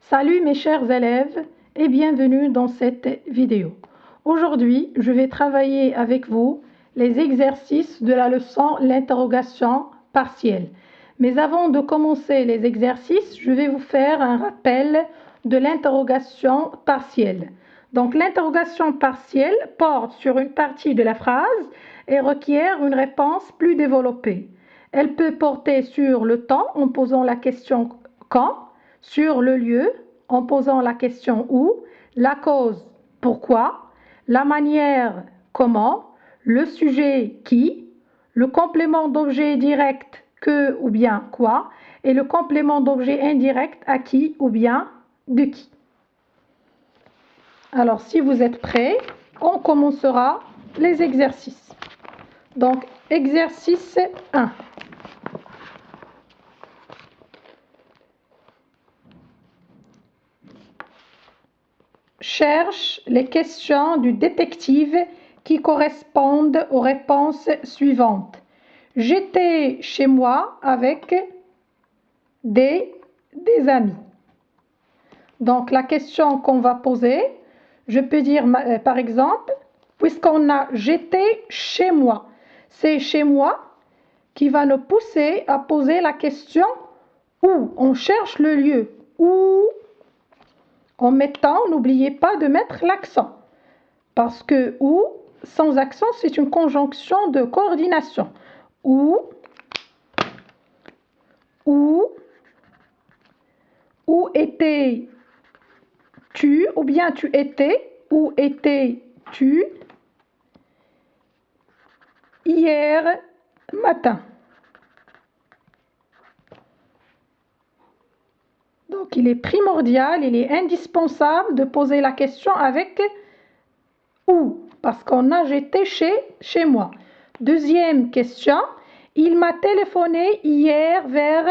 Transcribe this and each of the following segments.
Salut mes chers élèves et bienvenue dans cette vidéo. Aujourd'hui, je vais travailler avec vous les exercices de la leçon l'interrogation partielle. Mais avant de commencer les exercices, je vais vous faire un rappel de l'interrogation partielle. Donc l'interrogation partielle porte sur une partie de la phrase et requiert une réponse plus développée. Elle peut porter sur le temps en posant la question quand, sur le lieu en posant la question où, la cause pourquoi, la manière comment, le sujet qui, le complément d'objet direct que ou bien quoi et le complément d'objet indirect à qui ou bien de qui. Alors si vous êtes prêts, on commencera les exercices. Donc exercice 1. Cherche les questions du détective qui correspondent aux réponses suivantes. J'étais chez moi avec des amis. Donc la question qu'on va poser, je peux dire par exemple, puisqu'on a j'étais chez moi, c'est chez moi qui va nous pousser à poser la question où. On cherche le lieu où. En mettant, n'oubliez pas de mettre l'accent. Parce que où, sans accent, c'est une conjonction de coordination. Où étais-tu, ou bien tu étais, où étais-tu hier matin. Donc il est primordial, il est indispensable de poser la question avec où, parce qu'on a j'étais chez moi. Deuxième question, il m'a téléphoné hier vers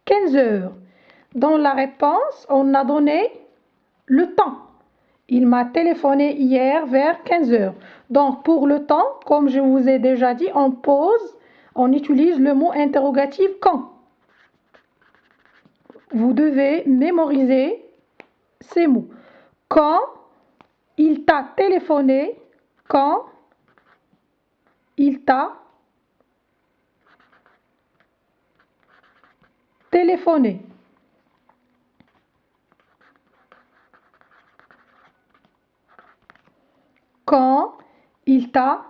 15 heures. Dans la réponse, on a donné le temps. Il m'a téléphoné hier vers 15 heures. Donc pour le temps, comme je vous ai déjà dit, on utilise le mot interrogatif quand. Vous devez mémoriser ces mots. Quand il t'a téléphoné, quand il t'a téléphoné. Quand il t'a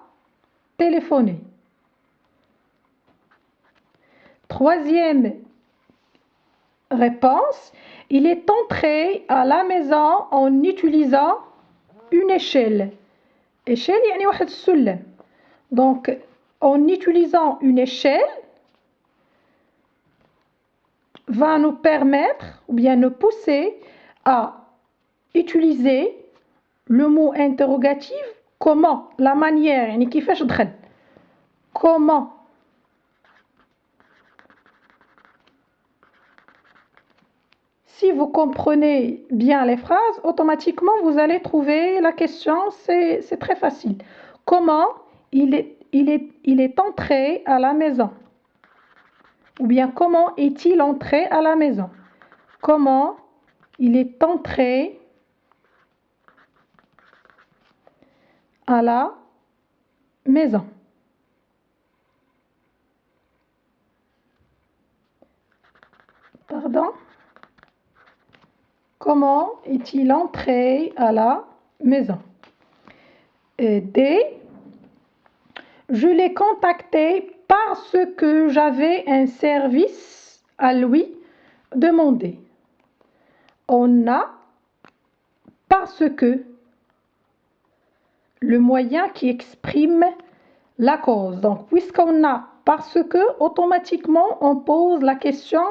téléphoné. Troisième réponse, il est entré à la maison en utilisant une échelle. Échelle, يعني واحد السلم. Donc, en utilisant une échelle, va nous permettre, ou bien nous pousser à utiliser le mot interrogatif comment, la manière, يعني كيفاش دخل. Comment. Si vous comprenez bien les phrases, automatiquement vous allez trouver la question, c'est très facile. Comment il est entré à la maison? Ou bien comment est-il entré à la maison? Comment il est entré à la maison? Pardon? Comment est-il entré à la maison? D. Je l'ai contacté parce que j'avais un service à lui demander. On a parce que le moyen qui exprime la cause. Donc, puisqu'on a parce que, automatiquement, on pose la question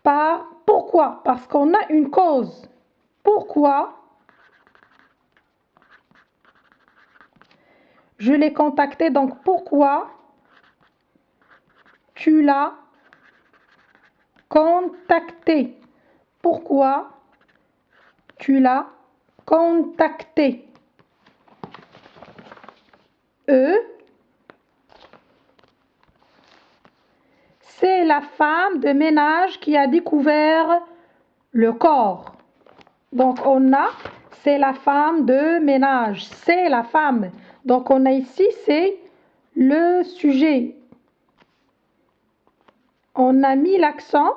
par pourquoi? Parce qu'on a une cause. Pourquoi je l'ai contacté? Donc, pourquoi tu l'as contacté? Pourquoi tu l'as contacté? E. C'est la femme de ménage qui a découvert le corps. Donc, on a, c'est la femme de ménage. C'est la femme. Donc, on a ici, c'est le sujet. On a mis l'accent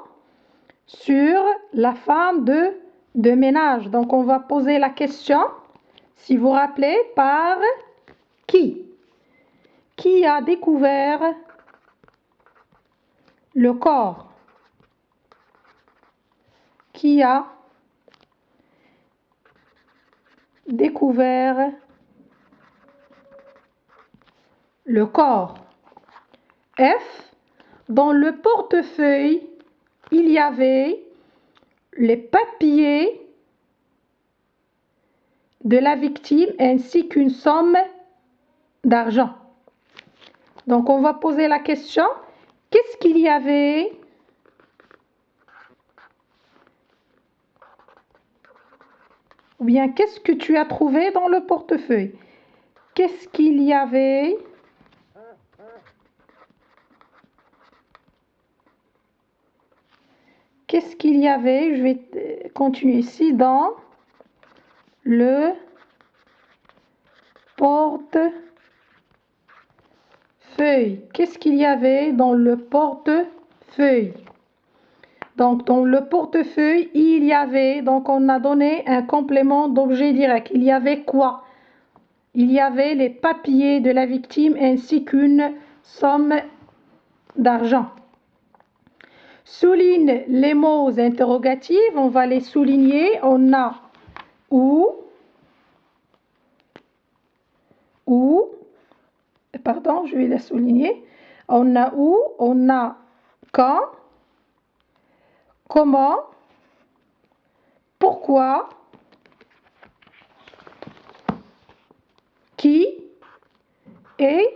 sur la femme de ménage. Donc, on va poser la question, si vous vous rappelez, par qui? Qui a découvert le corps? Qui a découvert le corps? F. Dans le portefeuille, il y avait les papiers de la victime ainsi qu'une somme d'argent. Donc, on va poser la question, qu'est-ce qu'il y avait ou bien qu'est-ce que tu as trouvé dans le portefeuille? Qu'est-ce qu'il y avait Qu'est-ce qu'il y avait? Je vais continuer ici dans le portefeuille. Qu'est-ce qu'il y avait dans le portefeuille? Donc, dans le portefeuille, il y avait, donc on a donné un complément d'objet direct. Il y avait quoi? Il y avait les papiers de la victime ainsi qu'une somme d'argent. Souligne les mots interrogatifs, on va les souligner. On a où, pardon, je vais les souligner. On a où, on a quand, comment, pourquoi, qui et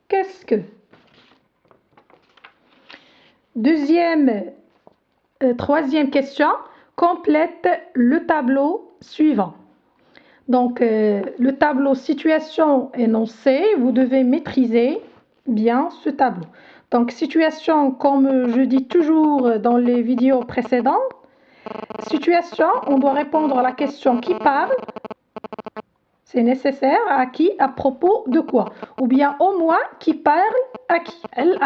qu'est-ce que. Troisième question, complète le tableau suivant. Donc, le tableau situation énoncée, vous devez maîtriser bien ce tableau. Donc, situation, comme je dis toujours dans les vidéos précédentes, situation, on doit répondre à la question qui parle. C'est nécessaire à qui, à propos de quoi, ou bien au moins qui parle à qui. Elle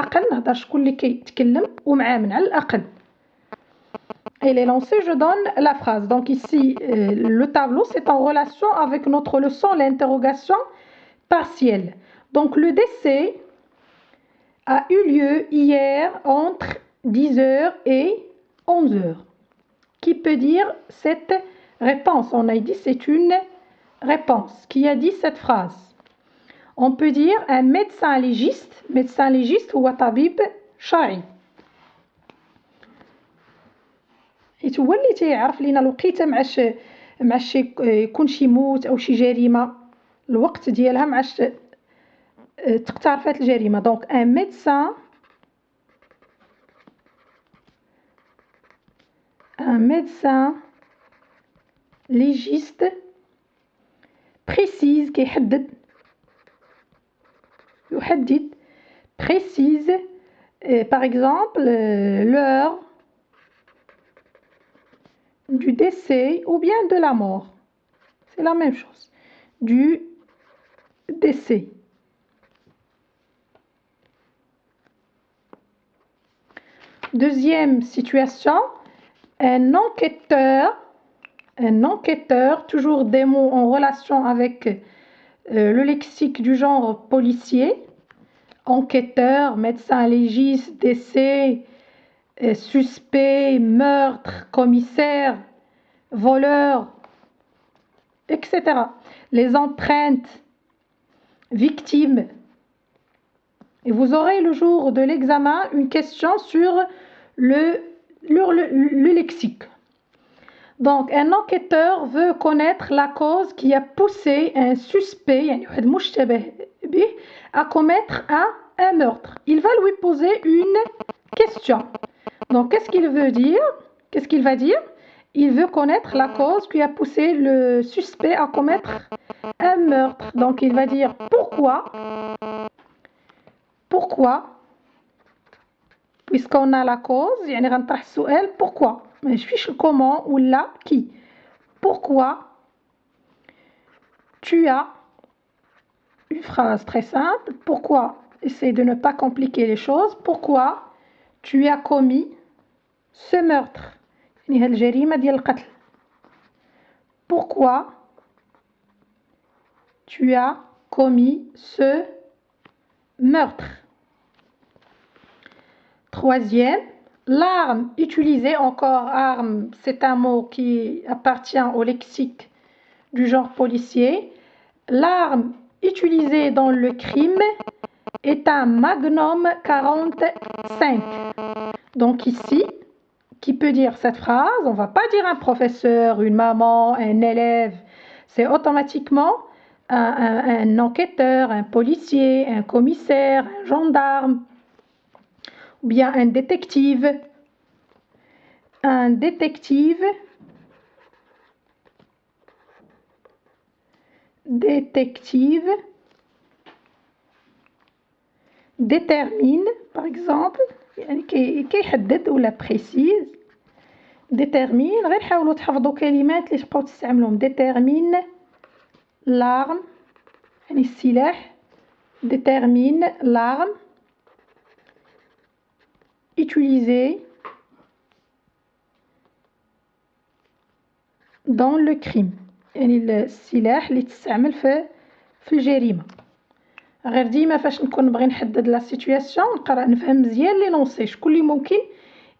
est lancée, je donne la phrase. Donc ici, le tableau, c'est en relation avec notre leçon, l'interrogation partielle. Donc le décès a eu lieu hier entre 10h et 11h. Qui peut dire cette réponse? On a dit c'est une réponse. Qui a dit cette phrase? On peut dire un médecin légiste. Médecin légiste ou tabib شرعي. حيت هو اللي تيعرف لينا الوقيته مع شي يكون شي موت او شي جريمه الوقت ديالها مع تقترفات الجريمه. دونك ان médecin légiste précise كيحدد يحدد précise par exemple l'heure du décès ou bien de la mort. C'est la même chose. Du décès. Deuxième situation, un enquêteur, toujours des mots en relation avec le lexique du genre policier. Enquêteur, médecin légiste, décès, suspect, meurtre, commissaire, voleur, etc. Les empreintes, victimes. Et vous aurez le jour de l'examen une question sur le lexique. Donc, un enquêteur veut connaître la cause qui a poussé un suspect à commettre un meurtre. Il va lui poser une question. Donc, qu'est-ce qu'il veut dire? Qu'est-ce qu'il va dire? Il veut connaître la cause qui a poussé le suspect à commettre un meurtre. Donc, il va dire pourquoi. Pourquoi? Puisqu'on a la cause, يعني غنطرح السؤال pourquoi. Mais je fiche le comment ou là qui. Pourquoi tu as une phrase très simple. Pourquoi? Essaye de ne pas compliquer les choses. Pourquoi tu as commis ce meurtre? يعني هالجريمة ديال القتل. Pourquoi tu as commis ce meurtre? Troisième, l'arme utilisée, encore arme, c'est un mot qui appartient au lexique du genre policier. L'arme utilisée dans le crime est un Magnum 45. Donc ici, qui peut dire cette phrase? On ne va pas dire un professeur, une maman, un élève. C'est automatiquement un enquêteur, un policier, un commissaire, un gendarme, ou bien un détective. Un détective détermine, par exemple, يعني كيحدد ولا précise. détermine غير حاولوا تحفظوا كلمات اللي تبقاو تستعملوهم. détermine l'arme يعني السلاح. détermine l'arme utilisée dans le crime. يعني السلاح اللي تستعمل في الجريمة. غير ديما فاش نكون نبغي نحدد لا سيتوياسيون نقرا نفهم مزيان لي نونسي شكون اللي ممكن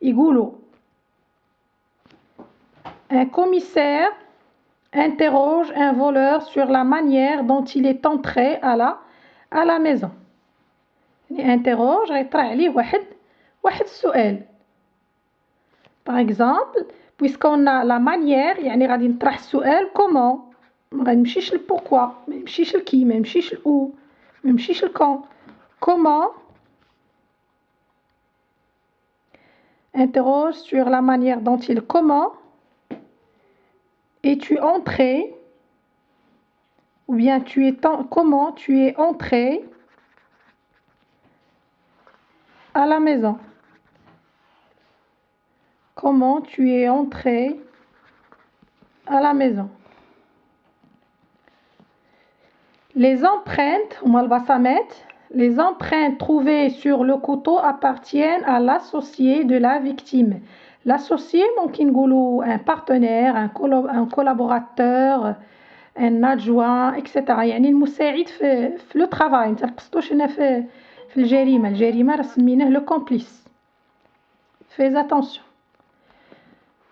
يقولوا. Un commissaire interroge un voleur sur la manière dont il est entré à la maison. يعني interroge غيطرح عليه واحد السؤال. Par exemple, puisqu'on a la manière يعني غادي نطرح السؤال comment. ما غنمشيش ل pourquoi, ما نمشيش ل qui, ما نمشيش ل où, ما نمشيش ل quand. Comment interroge sur la manière dont il comment es-tu entré ou bien comment tu es entré à la maison. Comment tu es entré à la maison. Les empreintes, les empreintes trouvées sur le couteau appartiennent à l'associé de la victime. L'associé, ممكن نقولوا un partenaire, un collaborateur, un adjoint, etc. يعني المساعد في لو travail. ما تنقصدوش هنا في الجريمة راه سميناه لو complice. Fais attention.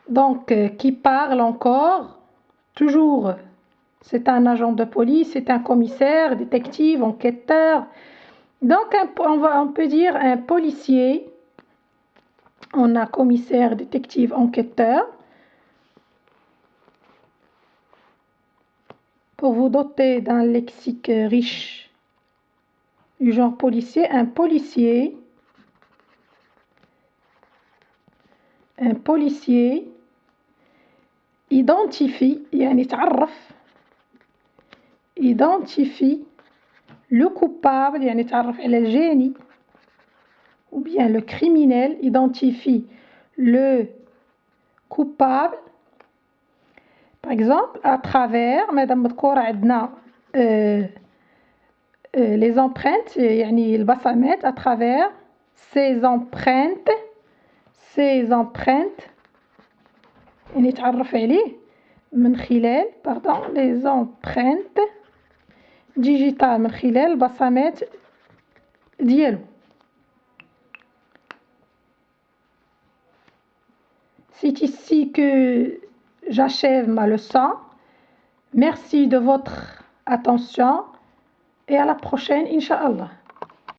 Donc, qui parle encore, toujours, c'est un agent de police, c'est un commissaire, détective, enquêteur. Donc, on peut dire un policier, on a commissaire, détective, enquêteur. Pour vous doter d'un lexique riche du genre policier, un policier identifie, يعني تعرف, identifie le coupable, يعني تعرف على الجاني, ou bien le criminel identifie le coupable. Par exemple, à travers, madame مذكورة عندنا les empreintes, يعني البصمات, à travers ces empreintes, يعني تعرف عليه من خلال les empreintes digitales, من خلال البصمات ديالو. C'est ici que j'achève ma leçon. Merci de votre attention et à la prochaine, Inch'Allah.